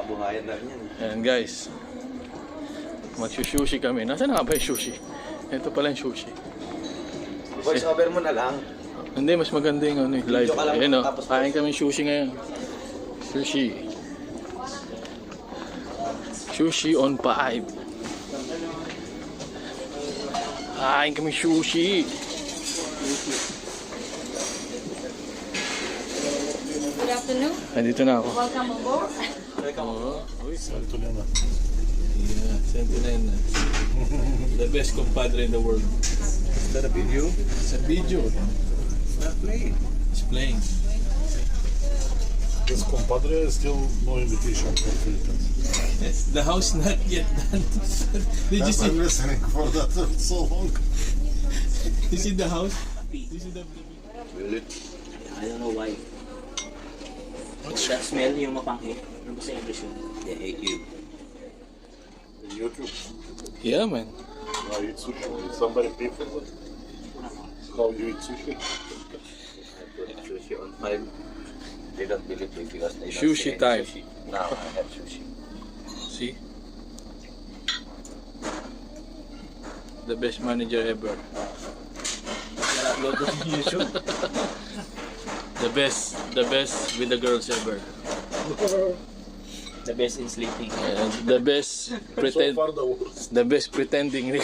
buhayan na rin yan. Ayan guys. Magsushi kami. Nasaan na nga ba yung sushi? Ito pala yung sushi. Voice over mo na lang. Hindi, mas maganda yung ano, live. Ayan o, kain kami sushi ngayon. Sushi. Sushi on 5. Kain kami sushi. Good afternoon. Nandito na ako. Welcome aboard. Uy, Santonena. Yeah, Santonena. The best compadre in the world. Is that a video? It's a video. It's not playing. It's playing. This compadre is still no invitation for Philippines. It's the house not yet done. Did you see? I'm listening for that for so long. You see the house? You see the? Will it? I don't know why. What's that smell yung mapanghi? Ano ba sa English yun? They hate you. YouTube. Yeah, man. I eat sushi. Did somebody pay for that? How you eat sushi? Sushi on 5. They don't believe me because they don't Sushi see any time. Sushi. Now I have sushi. See? The best manager ever. Upload ko sa YouTube. The best with the girls ever. The best in sleeping. The best So far the worst. the best pretending.